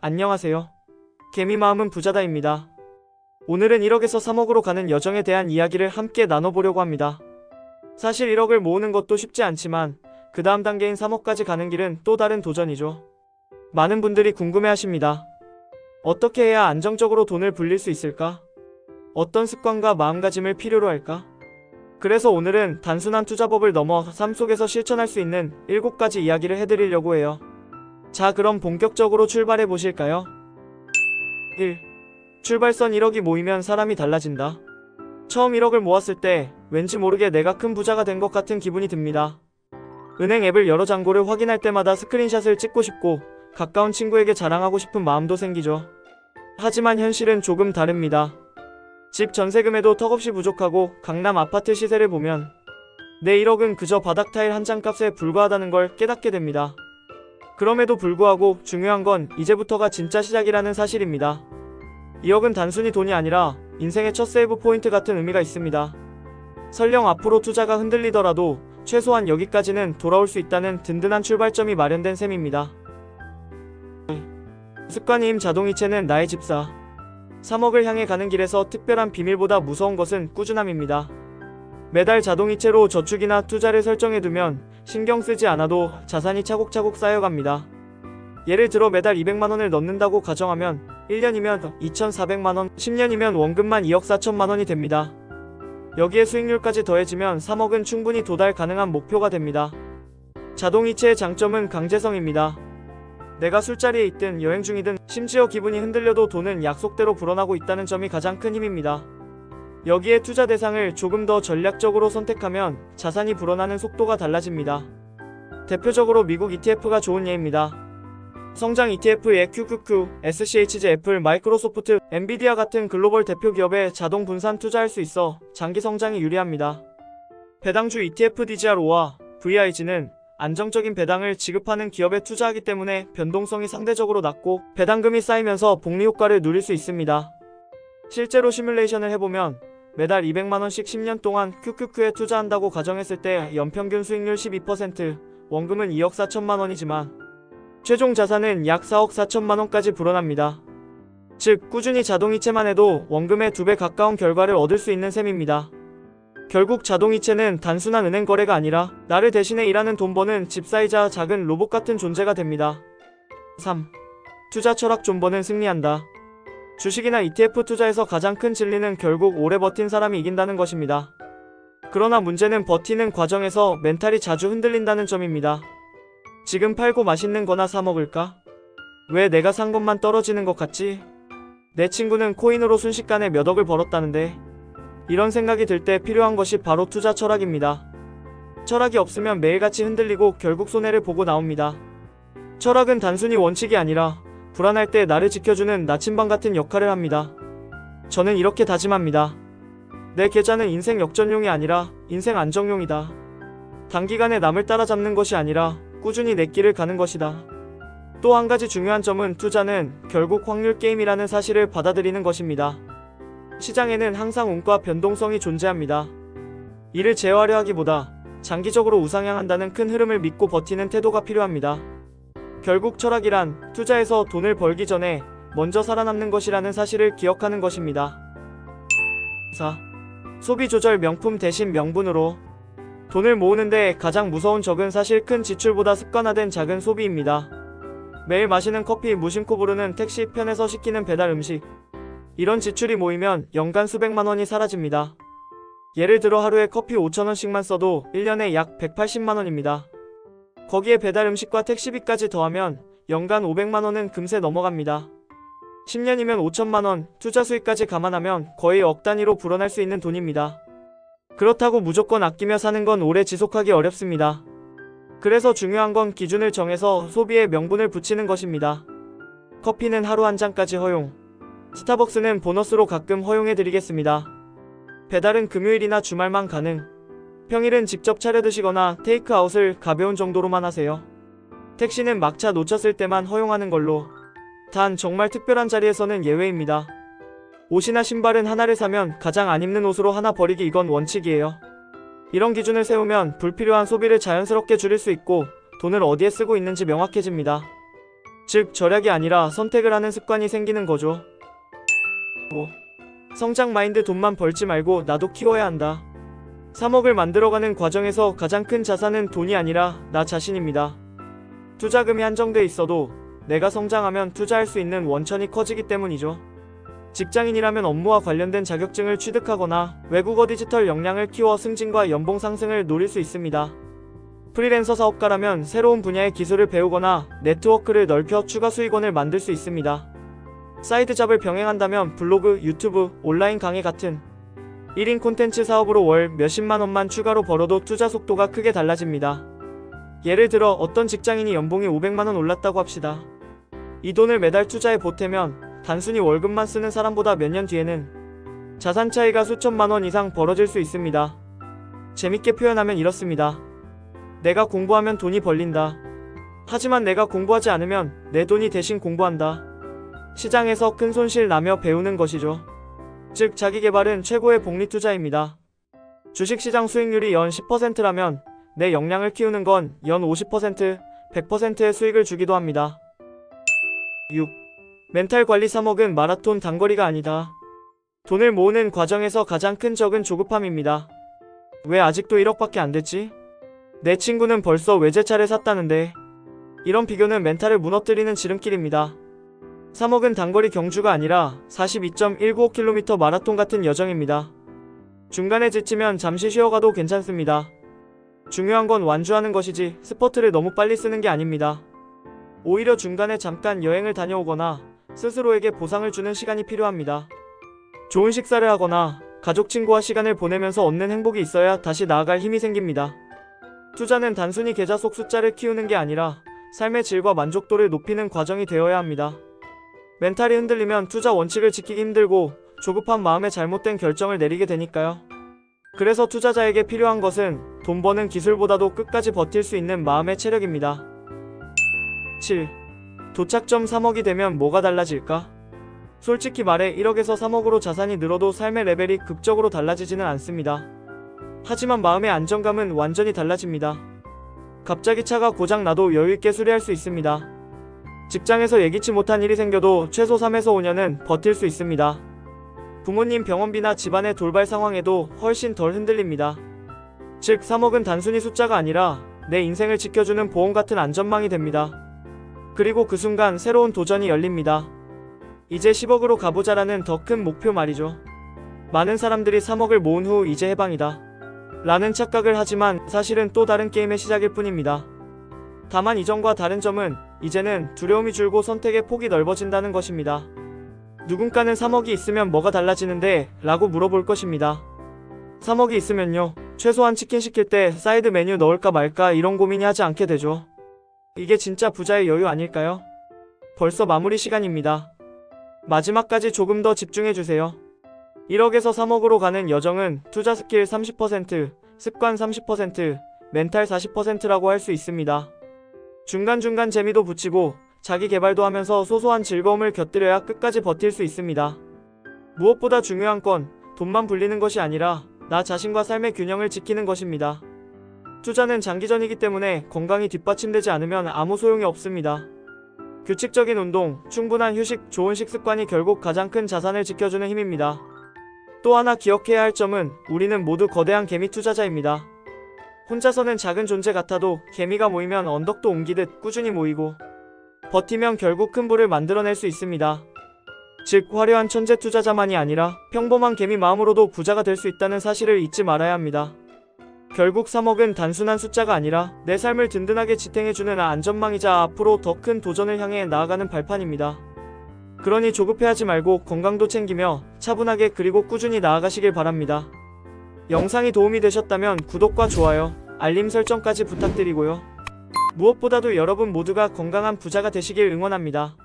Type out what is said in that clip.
안녕하세요. 개미 마음은 부자다입니다. 오늘은 1억에서 3억으로 가는 여정에 대한 이야기를 함께 나눠보려고 합니다. 사실 1억을 모으는 것도 쉽지 않지만 그 다음 단계인 3억까지 가는 길은 또 다른 도전이죠. 많은 분들이 궁금해하십니다. 어떻게 해야 안정적으로 돈을 불릴 수 있을까? 어떤 습관과 마음가짐을 필요로 할까? 그래서 오늘은 단순한 투자법을 넘어 삶 속에서 실천할 수 있는 7가지 이야기를 해드리려고 해요. 자, 그럼 본격적으로 출발해 보실까요? 1. 출발선 1억이 모이면 사람이 달라진다. 처음 1억을 모았을 때 왠지 모르게 내가 큰 부자가 된 것 같은 기분이 듭니다. 은행 앱을 여러 잔고를 확인할 때마다 스크린샷을 찍고 싶고 가까운 친구에게 자랑하고 싶은 마음도 생기죠. 하지만 현실은 조금 다릅니다. 집 전세금에도 턱없이 부족하고 강남 아파트 시세를 보면 내 1억은 그저 바닥 타일 한 장 값에 불과하다는 걸 깨닫게 됩니다. 그럼에도 불구하고 중요한 건 이제부터가 진짜 시작이라는 사실입니다. 2억은 단순히 돈이 아니라 인생의 첫 세이브 포인트 같은 의미가 있습니다. 설령 앞으로 투자가 흔들리더라도 최소한 여기까지는 돌아올 수 있다는 든든한 출발점이 마련된 셈입니다. 습관이 힘 자동이체는 나의 집사. 3억을 향해 가는 길에서 특별한 비밀보다 무서운 것은 꾸준함입니다. 매달 자동이체로 저축이나 투자를 설정해두면 신경 쓰지 않아도 자산이 차곡차곡 쌓여갑니다. 예를 들어 매달 200만원을 넣는다고 가정하면 1년이면 2,400만원, 10년이면 원금만 2억 4천만원이 됩니다. 여기에 수익률까지 더해지면 3억은 충분히 도달 가능한 목표가 됩니다. 자동이체의 장점은 강제성입니다. 내가 술자리에 있든 여행 중이든 심지어 기분이 흔들려도 돈은 약속대로 불어나고 있다는 점이 가장 큰 힘입니다. 여기에 투자 대상을 조금 더 전략적으로 선택하면 자산이 불어나는 속도가 달라집니다. 대표적으로 미국 ETF가 좋은 예입니다. 성장 ETF에 QQQ, SCHG, 애플, 마이크로소프트, 엔비디아 같은 글로벌 대표 기업에 자동 분산 투자할 수 있어 장기 성장이 유리합니다. 배당주 ETF DGR5와 VIG는 안정적인 배당을 지급하는 기업에 투자하기 때문에 변동성이 상대적으로 낮고 배당금이 쌓이면서 복리 효과를 누릴 수 있습니다. 실제로 시뮬레이션을 해보면 매달 200만원씩 10년 동안 QQQ에 투자한다고 가정했을 때 연평균 수익률 12%, 원금은 2억 4천만원이지만 최종 자산은 약 4억 4천만원까지 불어납니다. 즉 꾸준히 자동이체만 해도 원금의 2배 가까운 결과를 얻을 수 있는 셈입니다. 결국 자동이체는 단순한 은행 거래가 아니라 나를 대신해 일하는 돈 버는 집사이자 작은 로봇 같은 존재가 됩니다. 3. 투자 철학 존버는 승리한다. 주식이나 ETF 투자에서 가장 큰 진리는 결국 오래 버틴 사람이 이긴다는 것입니다. 그러나 문제는 버티는 과정에서 멘탈이 자주 흔들린다는 점입니다. 지금 팔고 맛있는 거나 사 먹을까? 왜 내가 산 것만 떨어지는 것 같지? 내 친구는 코인으로 순식간에 몇 억을 벌었다는데. 이런 생각이 들 때 필요한 것이 바로 투자 철학입니다. 철학이 없으면 매일같이 흔들리고 결국 손해를 보고 나옵니다. 철학은 단순히 원칙이 아니라 불안할 때 나를 지켜주는 나침반 같은 역할을 합니다. 저는 이렇게 다짐합니다. 내 계좌는 인생 역전용이 아니라 인생 안정용이다. 단기간에 남을 따라잡는 것이 아니라 꾸준히 내 길을 가는 것이다. 또 한 가지 중요한 점은 투자는 결국 확률 게임이라는 사실을 받아들이는 것입니다. 시장에는 항상 운과 변동성이 존재합니다. 이를 제어하려 하기보다 장기적으로 우상향한다는 큰 흐름을 믿고 버티는 태도가 필요합니다. 결국 철학이란 투자에서 돈을 벌기 전에 먼저 살아남는 것이라는 사실을 기억하는 것입니다. 4. 소비 조절 명품 대신 명분으로. 돈을 모으는데 가장 무서운 적은 사실 큰 지출보다 습관화된 작은 소비입니다. 매일 마시는 커피, 무심코 부르는 택시, 편에서 시키는 배달 음식. 이런 지출이 모이면 연간 수백만 원이 사라집니다. 예를 들어 하루에 커피 5,000원씩만 써도 1년에 약 180만 원입니다. 거기에 배달 음식과 택시비까지 더하면 연간 500만 원은 금세 넘어갑니다. 10년이면 5천만 원, 투자 수익까지 감안하면 거의 억 단위로 불어날 수 있는 돈입니다. 그렇다고 무조건 아끼며 사는 건 오래 지속하기 어렵습니다. 그래서 중요한 건 기준을 정해서 소비에 명분을 붙이는 것입니다. 커피는 하루 한 잔까지 허용. 스타벅스는 보너스로 가끔 허용해드리겠습니다. 배달은 금요일이나 주말만 가능. 평일은 직접 차려 드시거나 테이크아웃을 가벼운 정도로만 하세요. 택시는 막차 놓쳤을 때만 허용하는 걸로. 단 정말 특별한 자리에서는 예외입니다. 옷이나 신발은 하나를 사면 가장 안 입는 옷으로 하나 버리기, 이건 원칙이에요. 이런 기준을 세우면 불필요한 소비를 자연스럽게 줄일 수 있고 돈을 어디에 쓰고 있는지 명확해집니다. 즉 절약이 아니라 선택을 하는 습관이 생기는 거죠. 5. 성장 마인드. 돈만 벌지 말고 나도 키워야 한다. 3억을 만들어가는 과정에서 가장 큰 자산은 돈이 아니라 나 자신입니다. 투자금이 한정돼 있어도 내가 성장하면 투자할 수 있는 원천이 커지기 때문이죠. 직장인이라면 업무와 관련된 자격증을 취득하거나 외국어 디지털 역량을 키워 승진과 연봉 상승을 노릴 수 있습니다. 프리랜서 사업가라면 새로운 분야의 기술을 배우거나 네트워크를 넓혀 추가 수익원을 만들 수 있습니다. 사이드 잡을 병행한다면 블로그, 유튜브, 온라인 강의 같은 1인 콘텐츠 사업으로 월 몇십만 원만 추가로 벌어도 투자 속도가 크게 달라집니다. 예를 들어 어떤 직장인이 연봉이 500만 원 올랐다고 합시다. 이 돈을 매달 투자에 보태면 단순히 월급만 쓰는 사람보다 몇 년 뒤에는 자산 차이가 수천만 원 이상 벌어질 수 있습니다. 재밌게 표현하면 이렇습니다. 내가 공부하면 돈이 벌린다. 하지만 내가 공부하지 않으면 내 돈이 대신 공부한다. 시장에서 큰 손실 나며 배우는 것이죠. 즉 자기계발은 최고의 복리투자입니다. 주식시장 수익률이 연 10%라면 내 역량을 키우는 건 연 50%, 100%의 수익을 주기도 합니다. 6. 멘탈 관리. 3억은 마라톤 단거리가 아니다. 돈을 모으는 과정에서 가장 큰 적은 조급함입니다. 왜 아직도 1억밖에 안 됐지? 내 친구는 벌써 외제차를 샀다는데. 이런 비교는 멘탈을 무너뜨리는 지름길입니다. 3억은 단거리 경주가 아니라 42.195km 마라톤 같은 여정입니다. 중간에 지치면 잠시 쉬어가도 괜찮습니다. 중요한 건 완주하는 것이지 스퍼트를 너무 빨리 쓰는 게 아닙니다. 오히려 중간에 잠깐 여행을 다녀오거나 스스로에게 보상을 주는 시간이 필요합니다. 좋은 식사를 하거나 가족 친구와 시간을 보내면서 얻는 행복이 있어야 다시 나아갈 힘이 생깁니다. 투자는 단순히 계좌 속 숫자를 키우는 게 아니라 삶의 질과 만족도를 높이는 과정이 되어야 합니다. 멘탈이 흔들리면 투자 원칙을 지키기 힘들고 조급한 마음에 잘못된 결정을 내리게 되니까요. 그래서 투자자에게 필요한 것은 돈 버는 기술보다도 끝까지 버틸 수 있는 마음의 체력입니다. 7. 도착점. 3억이 되면 뭐가 달라질까? 솔직히 말해 1억에서 3억으로 자산이 늘어도 삶의 레벨이 극적으로 달라지지는 않습니다. 하지만 마음의 안정감은 완전히 달라집니다. 갑자기 차가 고장나도 여유있게 수리할 수 있습니다. 직장에서 예기치 못한 일이 생겨도 최소 3에서 5년은 버틸 수 있습니다. 부모님 병원비나 집안의 돌발 상황에도 훨씬 덜 흔들립니다. 즉 3억은 단순히 숫자가 아니라 내 인생을 지켜주는 보험 같은 안전망이 됩니다. 그리고 그 순간 새로운 도전이 열립니다. 이제 10억으로 가보자라는 더 큰 목표 말이죠. 많은 사람들이 3억을 모은 후 이제 해방이다 라는 착각을 하지만 사실은 또 다른 게임의 시작일 뿐입니다. 다만 이전과 다른 점은 이제는 두려움이 줄고 선택의 폭이 넓어진다는 것입니다. 누군가는 3억이 있으면 뭐가 달라지는데? 라고 물어볼 것입니다. 3억이 있으면요, 최소한 치킨 시킬 때 사이드 메뉴 넣을까 말까 이런 고민이 하지 않게 되죠. 이게 진짜 부자의 여유 아닐까요? 벌써 마무리 시간입니다. 마지막까지 조금 더 집중해주세요. 1억에서 3억으로 가는 여정은 투자 스킬 30%, 습관 30%, 멘탈 40%라고 할 수 있습니다. 중간중간 재미도 붙이고 자기 개발도 하면서 소소한 즐거움을 곁들여야 끝까지 버틸 수 있습니다. 무엇보다 중요한 건 돈만 불리는 것이 아니라 나 자신과 삶의 균형을 지키는 것입니다. 투자는 장기전이기 때문에 건강이 뒷받침되지 않으면 아무 소용이 없습니다. 규칙적인 운동, 충분한 휴식, 좋은 식습관이 결국 가장 큰 자산을 지켜주는 힘입니다. 또 하나 기억해야 할 점은 우리는 모두 거대한 개미 투자자입니다. 혼자서는 작은 존재 같아도 개미가 모이면 언덕도 옮기듯 꾸준히 모이고 버티면 결국 큰 부를 만들어낼 수 있습니다. 즉 화려한 천재 투자자만이 아니라 평범한 개미 마음으로도 부자가 될 수 있다는 사실을 잊지 말아야 합니다. 결국 3억은 단순한 숫자가 아니라 내 삶을 든든하게 지탱해주는 안전망이자 앞으로 더 큰 도전을 향해 나아가는 발판입니다. 그러니 조급해하지 말고 건강도 챙기며 차분하게 그리고 꾸준히 나아가시길 바랍니다. 영상이 도움이 되셨다면 구독과 좋아요, 알림 설정까지 부탁드리고요. 무엇보다도 여러분 모두가 건강한 부자가 되시길 응원합니다.